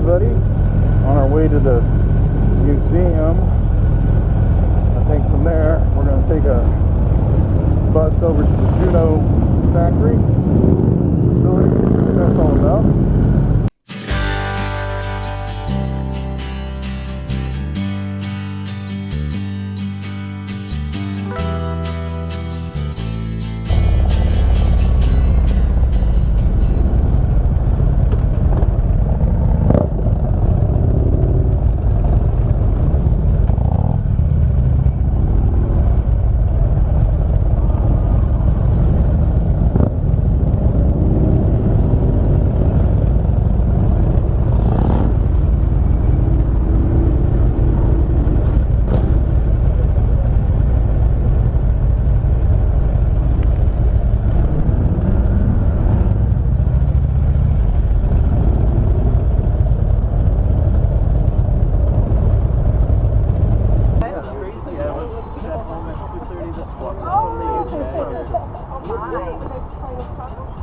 everybody. On our way to the museum. I think from there we're going to take a bus over to the Juneau factory facility and see what that's all about.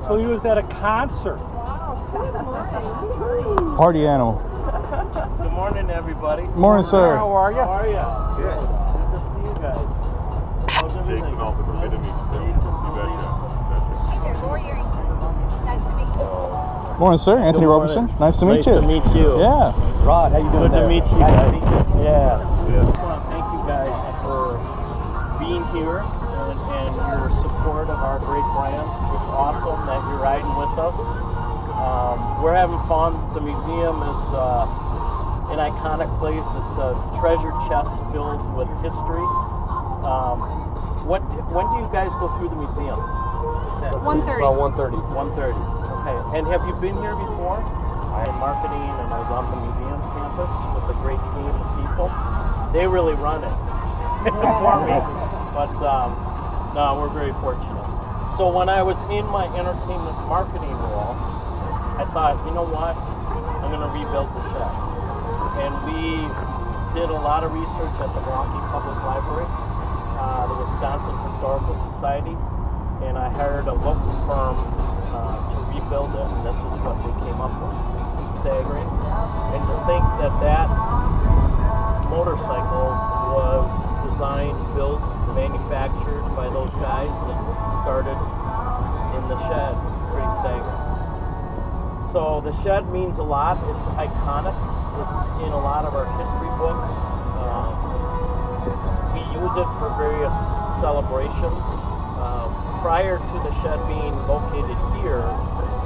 So he was at a concert. Party animal. Good morning, everybody. Morning, sir. How are you? How are you? Good. Good to see you guys. How's everything? Jason Alford, good to meet you. Nice to meet you. Morning, sir. Anthony Robertson. Nice to meet you. Nice to meet you. Yeah. Rod, how you doing? Good to meet you guys. Yeah. Yes. I want to thank you guys for being here and your support of our great brand. It's awesome that you're riding with us. We're having fun. The museum is an iconic place. It's a treasure chest filled with history. When do you guys go through the museum? 1:30. About 1:30. 1:30. Okay. And have you been here before? I'm in marketing and I run the museum campus with a great team of people. They really run it for me. But no, we're very fortunate. So when I was in my entertainment marketing role, I thought, you know what? I'm going to rebuild the shed. And we did a lot of research at the Milwaukee Public Library, the Wisconsin Historical Society, and I hired a local firm to rebuild it, and this is what we came up with. Staggering. And to think that that motorcycle was designed, built, manufactured by those guys and started in the shed. Pretty staggering. So the shed means a lot. It's iconic. It's in a lot of our history books. We use it for various celebrations. Prior to the shed being located here,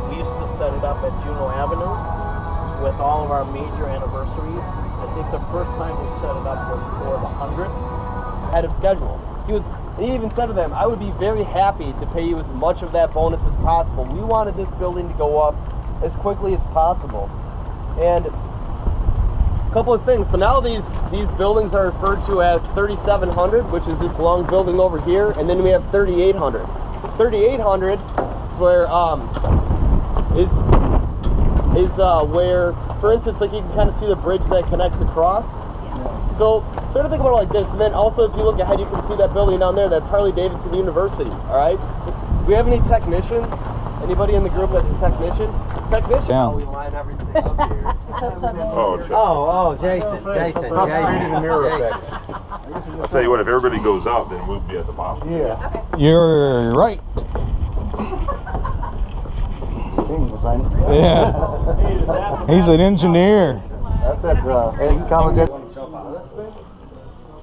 we used to set it up at Juneau Avenue with all of our major anniversaries. I think the first time we set it up was for the 100th. Ahead of schedule. He even said to them, I would be very happy to pay you as much of that bonus as possible. We wanted this building to go up as quickly as possible. And a couple of things. So now these buildings are referred to as 3700, which is this long building over here, and then we have 3800. 3800 is where where, for instance, like you can kind of see the bridge that connects across. So try to think about it like this, and then also if you look ahead, you can see that building down there. That's Harley-Davidson University. All right. So, do we have any technicians? Anybody in the group that's a technician? Technician. Yeah. Oh, we line everything up here. Jason. I'll tell you what, if everybody goes up, then we'll be at the bottom. Yeah. Okay. You're right. Yeah. He's an engineer. That's at the college.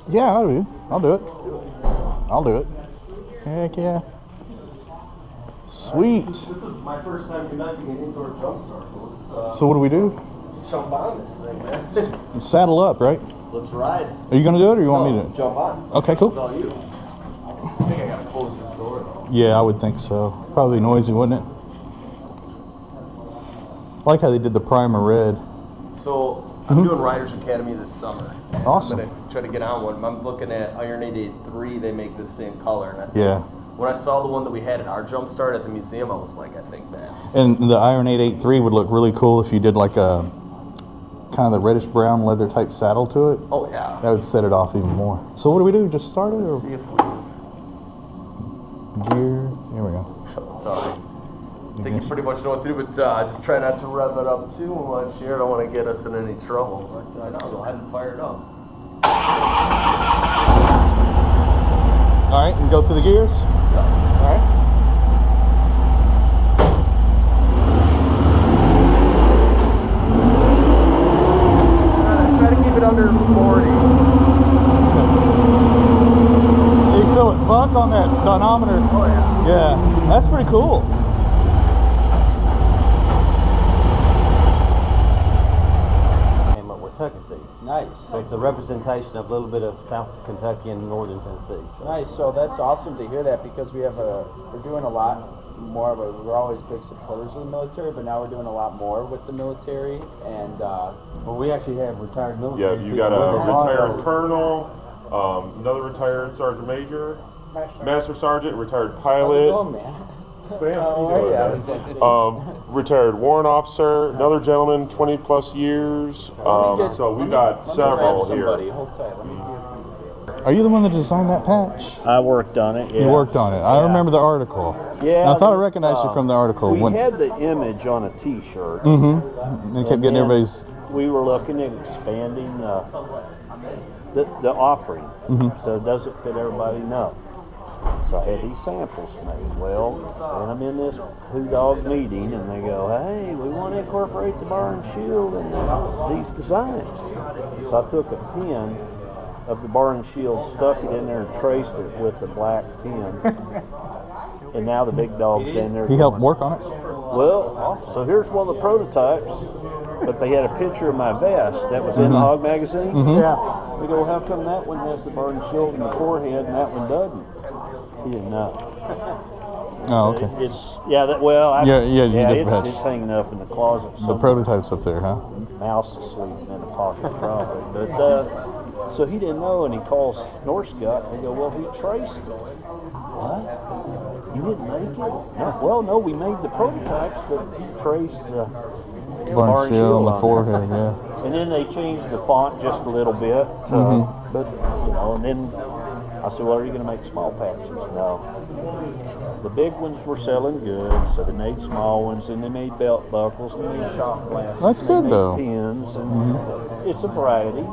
Yeah, I'll do it. I'll do it. Heck yeah. Sweet. This is my first time conducting an indoor jump start. So what do we do? Let's jump on this thing, man. Saddle up, right? Let's ride. Are you going to do it or you want me to? Jump on. Okay, cool. It's all you. I think I got to close this door though. Yeah, I would think so. Probably noisy, wouldn't it? I like how they did the primer red. So I'm doing Riders Academy this summer. Awesome. I'm going to try to get on one. I'm looking at Iron 883. They make the same color. And I think Yeah. when I saw the one that we had at our jump start at the museum, I was like, I think that's... And the Iron 883 would look really cool if you did like a kind of the reddish brown leather type saddle to it. Oh, yeah. That would set it off even more. So what do we do? Just start it? Or? Let's see if we... Gear. Here we go. Sorry. I think you pretty much know what to do, but just try not to rev it up too much here. I don't want to get us in any trouble. But now go ahead and fire it up. All right, and go through the gears. All right. Try to keep it under 40. You can feel it buck on that dynometer. Oh yeah. Yeah, that's pretty cool. Came up with Tuckessee. Nice. So it's a representation of a little bit of South Kentucky and Northern Tennessee. So. Nice. So that's awesome to hear that, because we're doing a lot more of a, we're always big supporters of the military, but now we're doing a lot more with the military. And well, we actually have retired military. Yeah, you got a retired colonel, another retired sergeant major, master sergeant, retired pilot. how's it going, man? Sam, how you doing, man? Retired warrant officer, another gentleman, 20 plus years. So we got several here. Hold tight. Let me see if Are you the one that designed that patch? I worked on it. Yeah. You worked on it. I remember the article. Yeah. And I thought I recognized you from the article. We had the image on a T-shirt. Mm-hmm. And it kept getting then everybody's. We were looking at expanding the offering, so it doesn't fit everybody enough. So I had these samples made. Well, then I'm in this HOG meeting, and they go, "Hey, we want to incorporate the bar and shield in these designs." So I took a pin of the bar and shield, stuck it in there, and traced it with the black pin. And now the big dog's in there. He helped work on it? Well, so here's one of the prototypes, but they had a picture of my vest that was in the HOG magazine. Yeah. We go, how come that one has the bar and shield in the forehead and that one doesn't? He didn't know. Oh, okay. It's you did it's hanging up in the closet. The somewhere. prototype's up there, huh? Mouse is sleeping in the pocket probably. But so he didn't know, and he calls Norscott. They go, well, he traced it. What? You didn't make it? No. Well, no, we made the prototypes, but he traced the Bar and shield on the forehead, yeah. And then they changed the font just a little bit. But, and then I said, well, are you going to make small patches? No. The big ones were selling good, so they made small ones, and they made belt buckles, and they made shot glasses. That's good, though. Pins, and it's a variety.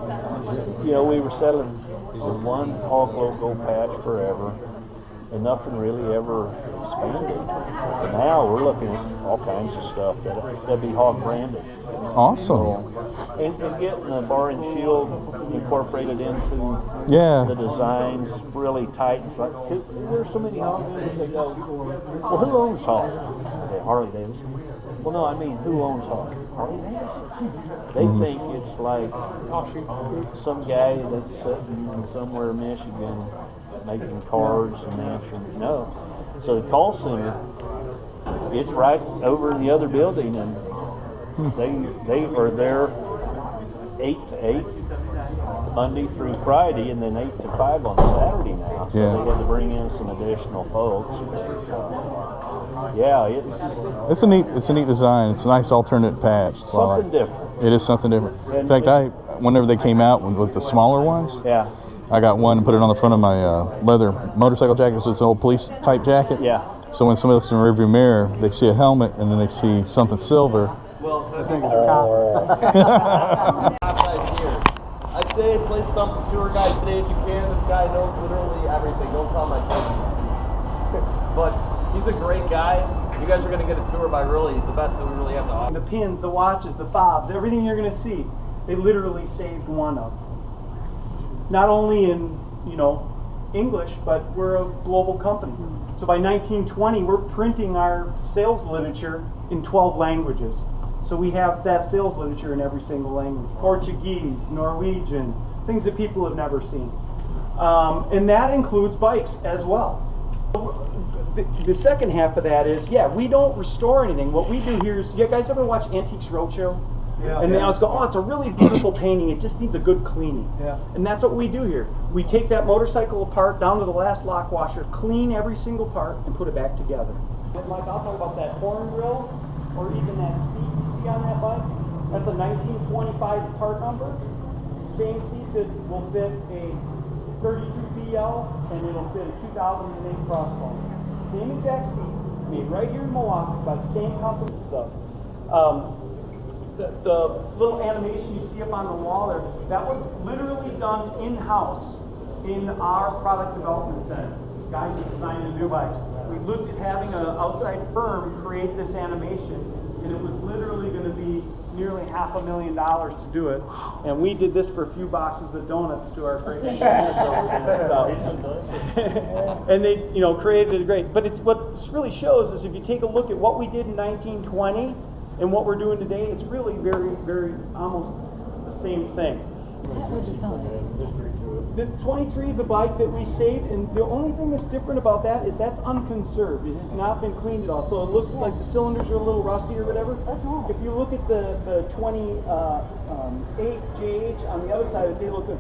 We were selling the one HOG logo patch forever, and nothing really ever expanded. And now we're looking at all kinds of stuff that'd be HOG branded. Awesome. And getting the bar and shield incorporated into the designs really tight. It's like, there's so many HOG members that go, well, who owns HOG? Okay, Harley-Davidson. Well, no, I mean, who owns HOG? Harley-Davidson. They think it's like some guy that's sitting somewhere in Michigan making cards and answering. No. So the call center, it's right over in the other building, and they are there 8 to 8 Monday through Friday, and then 8 to 5 on Saturday now. So they had to bring in some additional folks. It's a neat design. It's a nice alternate patch. Something different. It is something different. In fact, whenever they came out with the smaller ones, I got one and put it on the front of my leather motorcycle jacket. It's an old police type jacket. Yeah. So when somebody looks in the rearview mirror, they see a helmet and then they see something silver. I think it's copper. I say play stump the tour guide today if you can. This guy knows literally everything. Don't tell him I told you. But he's a great guy. You guys are going to get a tour by really the best that we really have to offer. The pins, the watches, the fobs, everything you're going to see, they literally saved one of. Not only in, English, but we're a global company. So by 1920, we're printing our sales literature in 12 languages. So we have that sales literature in every single language. Portuguese, Norwegian, things that people have never seen. And that includes bikes as well. The second half of that is, we don't restore anything. What we do here is, you guys ever watch Antiques Roadshow? Yeah. And they always go, it's a really beautiful painting. It just needs a good cleaning. Yeah. And that's what we do here. We take that motorcycle apart down to the last lock washer, clean every single part, and put it back together. And I'll talk about that horn grill, or even that seat you see on that bike. That's a 1925 part number. Same seat that will fit a 32 BL, and it'll fit a 2008 Crossbone. Same exact seat, made right here in Milwaukee by the same company and stuff. The little animation you see up on the wall there, that was literally done in-house in our product development center. Guys are designing new bikes. We looked at having an outside firm create this animation, and it was literally going to be nearly $500,000 to do it. And we did this for a few boxes of donuts to our great engineers over there. And they, created it great. But what this really shows is if you take a look at what we did in 1920 and what we're doing today, it's really very, very almost the same thing. The 23 is a bike that we saved, and the only thing that's different about that is that's unconserved. It has not been cleaned at all, so it looks like the cylinders are a little rusty or whatever. If you look at the 28 JH on the other side of it, they look good.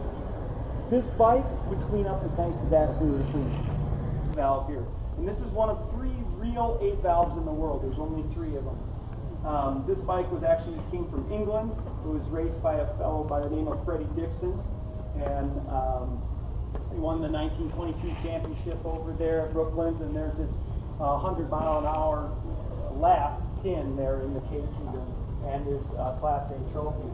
This bike would clean up as nice as that if we were to clean it. Valve here, and this is one of 3 real 8 valves in the world. There's only 3 of them. This bike came from England. It was raced by a fellow by the name of Freddie Dixon, and he won the 1923 championship over there at Brooklands, and there's this 100-mile-an-hour lap pin there in the casing and his Class A trophy.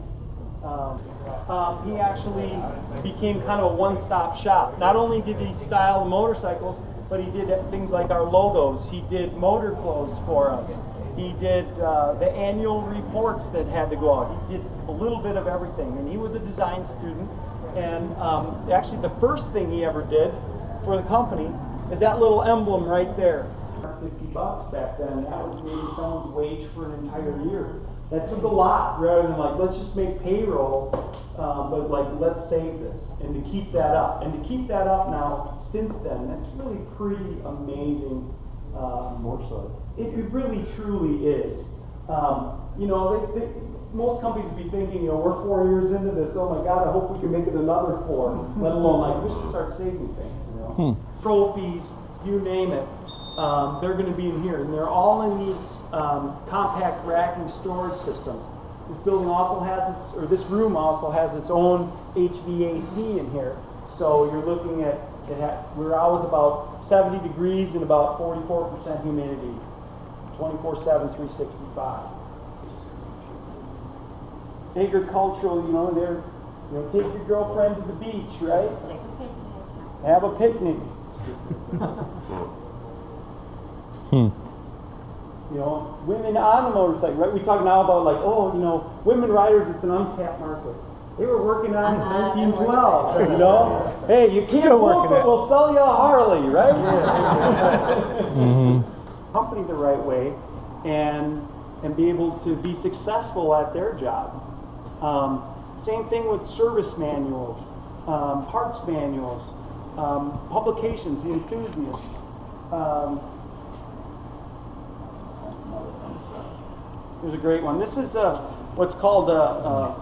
He actually became kind of a one-stop shop. Not only did he style motorcycles, but he did things like our logos. He did motor clothes for us. He did the annual reports that had to go out. He did a little bit of everything, and he was a design student. And actually, the first thing he ever did for the company is that little emblem right there. $50 back then. That was maybe someone's wage for an entire year. That took a lot, rather than like, let's just make payroll, but like, let's save this, and to keep that up. And to keep that up now, since then, that's really pretty amazing. More so. It really, truly is. Most companies would be thinking, we're 4 years into this, oh my God, I hope we can make it another 4, let alone like, we should start saving things, Trophies, you name it. They're going to be in here, and they're all in these compact racking storage systems. This building also has this room also has its own HVAC in here. So you're looking at, we're always about 70 degrees and about 44% humidity, 24/7, 365. Agricultural, take your girlfriend to the beach, right? Have a picnic. Women on the motorcycle, right? We talk now about women riders, it's an untapped market. They were working on it in 1912, Hey, you can't vote, but we'll sell you a Harley, right? Company the right way and be able to be successful at their job. Same thing with service manuals, parts manuals, publications, the enthusiast. Here's a great one. This is what's called a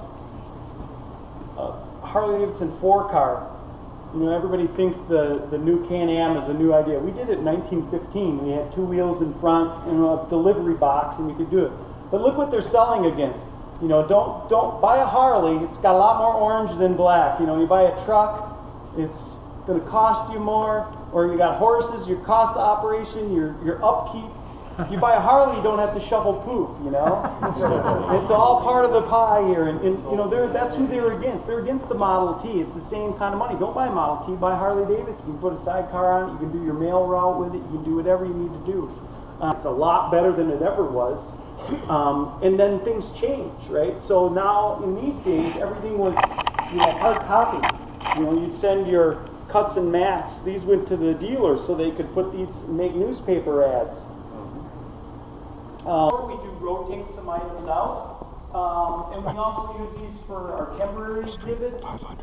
Harley-Davidson 4-car. Everybody thinks the new Can-Am is a new idea. We did it in 1915. We had 2 wheels in front, a delivery box, and you could do it. But look what they're selling against. Don't buy a Harley. It's got a lot more orange than black. You buy a truck, it's going to cost you more. Or you got horses, your cost of operation, your upkeep. If you buy a Harley, you don't have to shovel poop, It's all part of the pie here, and that's who they're against. They're against the Model T. It's the same kind of money. Don't buy a Model T, buy Harley-Davidson. You can put a sidecar on it, you can do your mail route with it, you can do whatever you need to do. It's a lot better than it ever was. And then things change, right? So now, in these days, everything was, hard copy. You'd send your cuts and mats. These went to the dealers so they could make newspaper ads. We do rotate some items out, and we also use these for our temporary exhibits.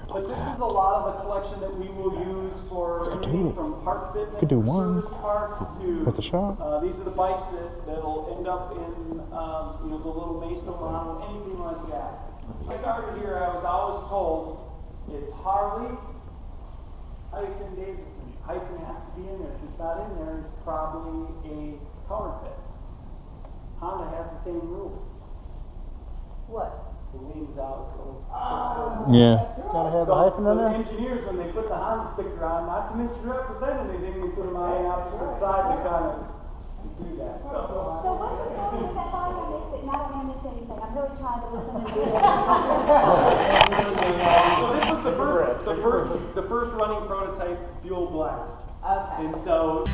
But this is a lot of the collection that we will use for anything from park fitness, service parts to. At the shop. These are the bikes that'll end up in the little Maestro model, anything like that. When I started here, I was always told it's Harley, hyphen Davidson. Hyphen has to be in there. If it's not in there, it's probably a counterfeit. Honda has the same rule. What? The wings always go. Yeah. Gotta have the hyphen in the there? engineers, when they put the Honda sticker on, not to misrepresent anything, they put them on the opposite side to kind of do that. So what's the story with that bike? I missed it, and I don't want to miss anything. I'm really trying to listen to this. So this was the first running prototype fuel blast. Okay. And so